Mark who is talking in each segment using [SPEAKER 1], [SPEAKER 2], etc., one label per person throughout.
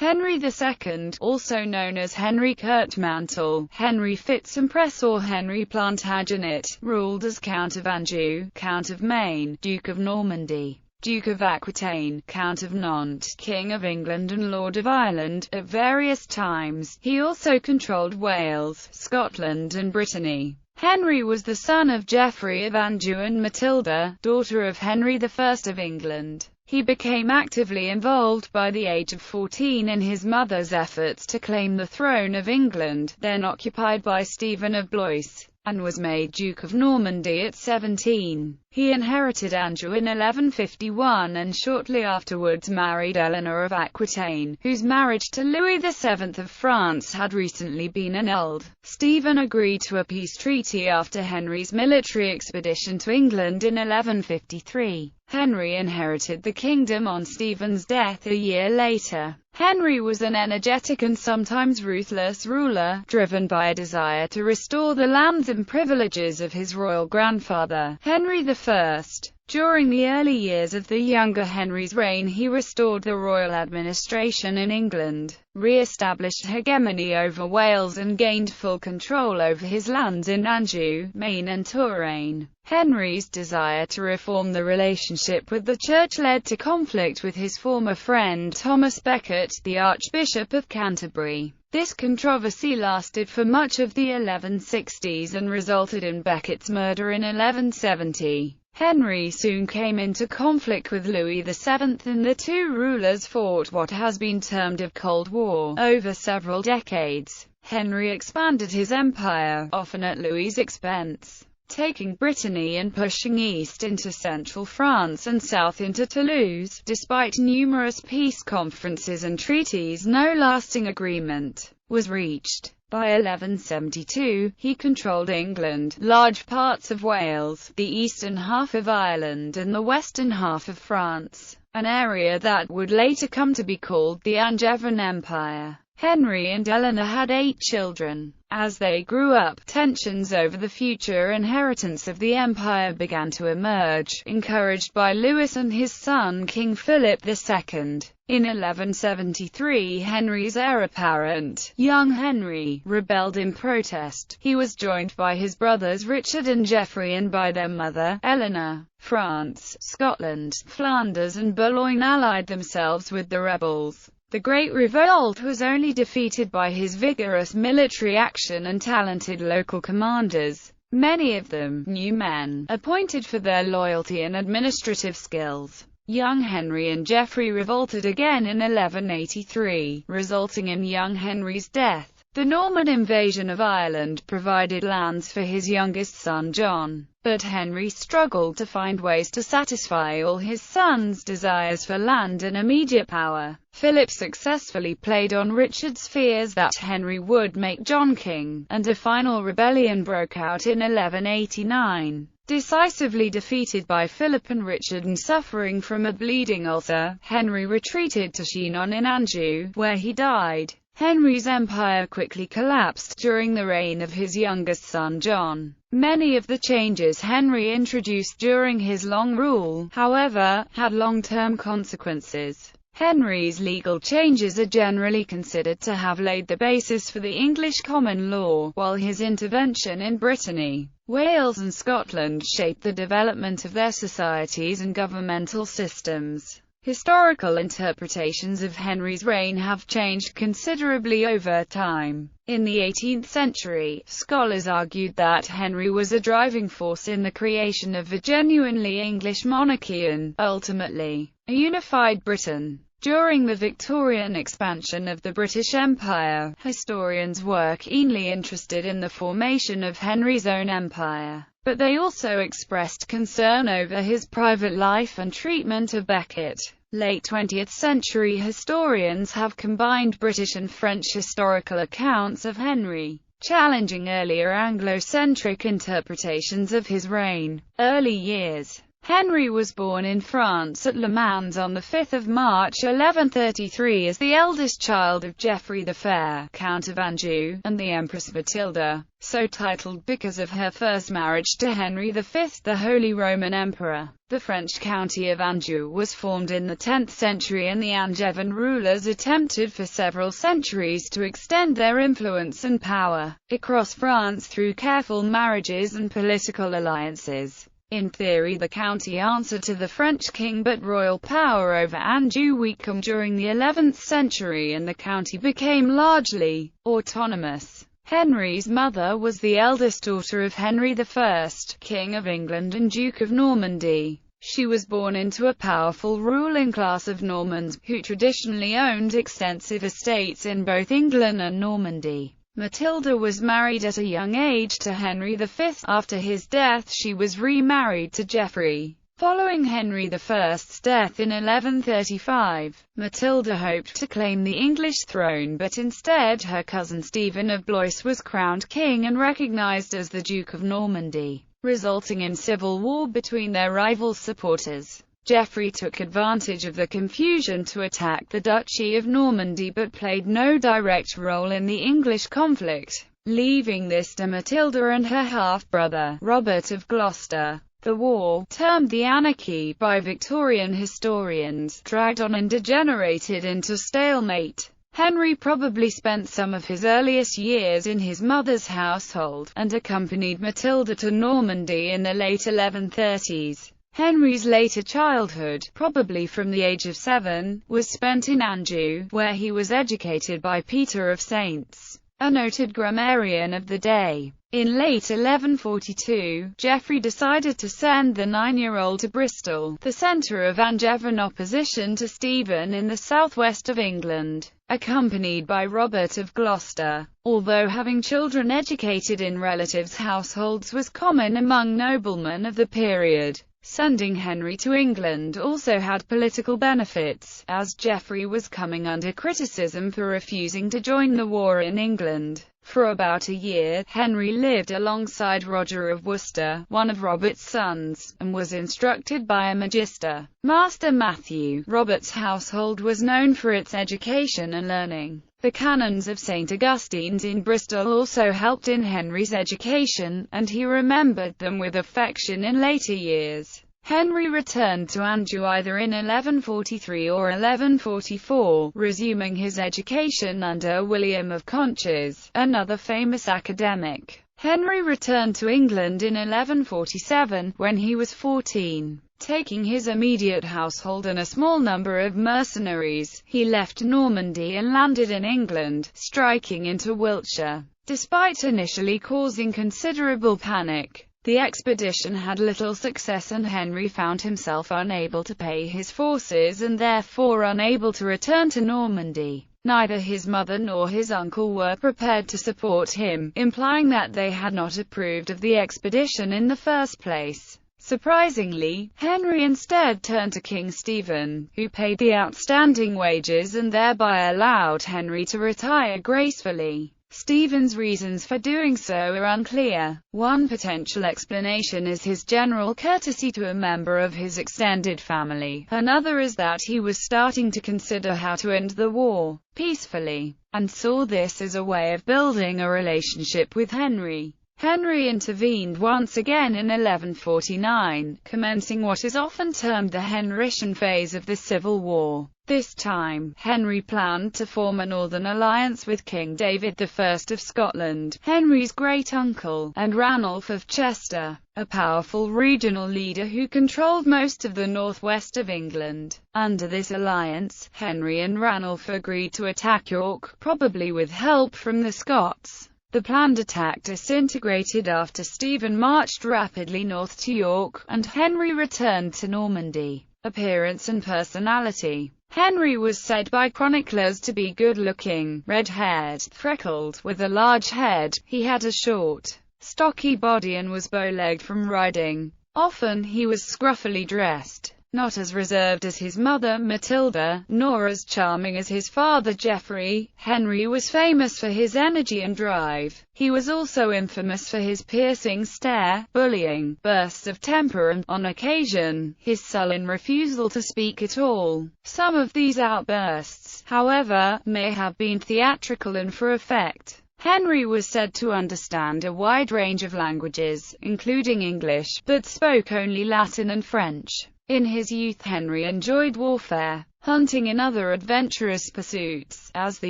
[SPEAKER 1] Henry II, also known as Henry Curtmantle, Henry Fitz-Impress or Henry Plantagenet, ruled as Count of Anjou, Count of Maine, Duke of Normandy, Duke of Aquitaine, Count of Nantes, King of England and Lord of Ireland, at various times. He also controlled Wales, Scotland and Brittany. Henry was the son of Geoffrey of Anjou and Matilda, daughter of Henry I of England. He became actively involved by the age of 14 in his mother's efforts to claim the throne of England, then occupied by Stephen of Blois, and was made Duke of Normandy at 17. He inherited Anjou in 1151 and shortly afterwards married Eleanor of Aquitaine, whose marriage to Louis VII of France had recently been annulled. Stephen agreed to a peace treaty after Henry's military expedition to England in 1153. Henry inherited the kingdom on Stephen's death a year later. Henry was an energetic and sometimes ruthless ruler, driven by a desire to restore the lands and privileges of his royal grandfather, Henry I. During the early years of the younger Henry's reign, he restored the royal administration in England, re-established hegemony over Wales and gained full control over his lands in Anjou, Maine and Touraine. Henry's desire to reform the relationship with the Church led to conflict with his former friend Thomas Becket, the Archbishop of Canterbury. This controversy lasted for much of the 1160s and resulted in Becket's murder in 1170. Henry soon came into conflict with Louis VII and the two rulers fought what has been termed a Cold War. Over several decades, Henry expanded his empire, often at Louis's expense, taking Brittany and pushing east into central France and south into Toulouse. Despite numerous peace conferences and treaties, no lasting agreement was reached. By 1172, he controlled England, large parts of Wales, the eastern half of Ireland and the western half of France, an area that would later come to be called the Angevin Empire. Henry and Eleanor had 8 children. As they grew up, tensions over the future inheritance of the empire began to emerge, encouraged by Louis and his son King Philip II. In 1173, Henry's heir apparent, young Henry, rebelled in protest. He was joined by his brothers Richard and Geoffrey and by their mother, Eleanor. France, Scotland, Flanders and Boulogne allied themselves with the rebels. The Great Revolt was only defeated by his vigorous military action and talented local commanders, many of them new men, appointed for their loyalty and administrative skills. Young Henry and Geoffrey revolted again in 1183, resulting in young Henry's death. The Norman invasion of Ireland provided lands for his youngest son John, but Henry struggled to find ways to satisfy all his sons' desires for land and immediate power. Philip successfully played on Richard's fears that Henry would make John king, and a final rebellion broke out in 1189. Decisively defeated by Philip and Richard and suffering from a bleeding ulcer, Henry retreated to Chinon in Anjou, where he died. Henry's empire quickly collapsed during the reign of his youngest son John. Many of the changes Henry introduced during his long rule, however, had long-term consequences. Henry's legal changes are generally considered to have laid the basis for the English common law, while his intervention in Brittany, Wales and Scotland shaped the development of their societies and governmental systems. Historical interpretations of Henry's reign have changed considerably over time. In the 18th century, scholars argued that Henry was a driving force in the creation of a genuinely English monarchy and, ultimately, a unified Britain. During the Victorian expansion of the British Empire, historians were keenly interested in the formation of Henry's own empire, but they also expressed concern over his private life and treatment of Becket. Late 20th century historians have combined British and French historical accounts of Henry, challenging earlier Anglo-centric interpretations of his reign. Early years. Henry was born in France at Le Mans on 5 March 1133 as the eldest child of Geoffrey the Fair, Count of Anjou, and the Empress Matilda, so titled because of her first marriage to Henry V, the Holy Roman Emperor. The French county of Anjou was formed in the 10th century, and the Angevin rulers attempted for several centuries to extend their influence and power across France through careful marriages and political alliances. In theory, the county answered to the French king, but royal power over Anjou weakened during the 11th century and the county became largely autonomous. Henry's mother was the eldest daughter of Henry I, King of England and Duke of Normandy. She was born into a powerful ruling class of Normans, who traditionally owned extensive estates in both England and Normandy. Matilda was married at a young age to Henry V. After his death, she was remarried to Geoffrey. Following Henry I's death in 1135, Matilda hoped to claim the English throne, but instead her cousin Stephen of Blois was crowned king and recognized as the Duke of Normandy, resulting in civil war between their rival supporters. Geoffrey took advantage of the confusion to attack the Duchy of Normandy, but played no direct role in the English conflict, leaving this to Matilda and her half-brother, Robert of Gloucester. The war, termed the Anarchy by Victorian historians, dragged on and degenerated into stalemate. Henry probably spent some of his earliest years in his mother's household, and accompanied Matilda to Normandy in the late 1130s. Henry's later childhood, probably from the age of 7, was spent in Anjou, where he was educated by Peter of Saintes, a noted grammarian of the day. In late 1142, Geoffrey decided to send the 9-year-old to Bristol, the centre of Angevin opposition to Stephen in the southwest of England, accompanied by Robert of Gloucester. Although having children educated in relatives' households was common among noblemen of the period, sending Henry to England also had political benefits, as Geoffrey was coming under criticism for refusing to join the war in England. For about a year, Henry lived alongside Roger of Worcester, one of Robert's sons, and was instructed by a magister, Master Matthew. Robert's household was known for its education and learning. The canons of St. Augustine's in Bristol also helped in Henry's education, and he remembered them with affection in later years. Henry returned to Anjou either in 1143 or 1144, resuming his education under William of Conches, another famous academic. Henry returned to England in 1147, when he was 14. Taking his immediate household and a small number of mercenaries, he left Normandy and landed in England, striking into Wiltshire. Despite initially causing considerable panic, the expedition had little success and Henry found himself unable to pay his forces and therefore unable to return to Normandy. Neither his mother nor his uncle were prepared to support him, implying that they had not approved of the expedition in the first place. Surprisingly, Henry instead turned to King Stephen, who paid the outstanding wages and thereby allowed Henry to retire gracefully. Stephen's reasons for doing so are unclear. One potential explanation is his general courtesy to a member of his extended family. Another is that he was starting to consider how to end the war peacefully, and saw this as a way of building a relationship with Henry. Henry intervened once again in 1149, commencing what is often termed the Henrician phase of the Civil War. This time, Henry planned to form a northern alliance with King David I of Scotland, Henry's great-uncle, and Ranulph of Chester, a powerful regional leader who controlled most of the northwest of England. Under this alliance, Henry and Ranulph agreed to attack York, probably with help from the Scots. The planned attack disintegrated after Stephen marched rapidly north to York, and Henry returned to Normandy. Appearance and personality. Henry was said by chroniclers to be good-looking, red-haired, freckled, with a large head. He had a short, stocky body and was bow-legged from riding. Often he was scruffily dressed. Not as reserved as his mother Matilda, nor as charming as his father Geoffrey, Henry was famous for his energy and drive. He was also infamous for his piercing stare, bullying, bursts of temper and, on occasion, his sullen refusal to speak at all. Some of these outbursts, however, may have been theatrical and for effect. Henry was said to understand a wide range of languages, including English, but spoke only Latin and French. In his youth Henry enjoyed warfare, hunting and other adventurous pursuits. As the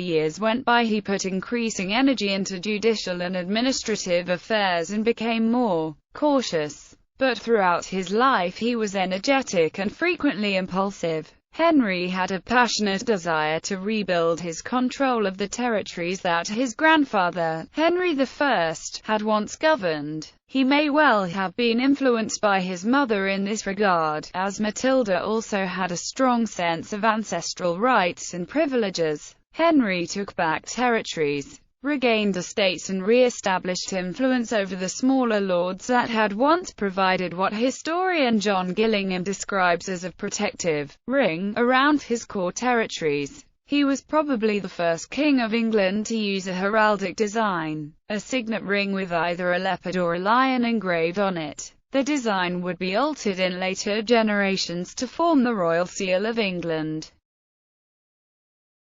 [SPEAKER 1] years went by he put increasing energy into judicial and administrative affairs and became more cautious. But throughout his life he was energetic and frequently impulsive. Henry had a passionate desire to rebuild his control of the territories that his grandfather, Henry I, had once governed. He may well have been influenced by his mother in this regard, as Matilda also had a strong sense of ancestral rights and privileges. Henry took back territories, regained estates and re-established influence over the smaller lords that had once provided what historian John Gillingham describes as a protective ring around his core territories. He was probably the first king of England to use a heraldic design, a signet ring with either a leopard or a lion engraved on it. The design would be altered in later generations to form the royal seal of England.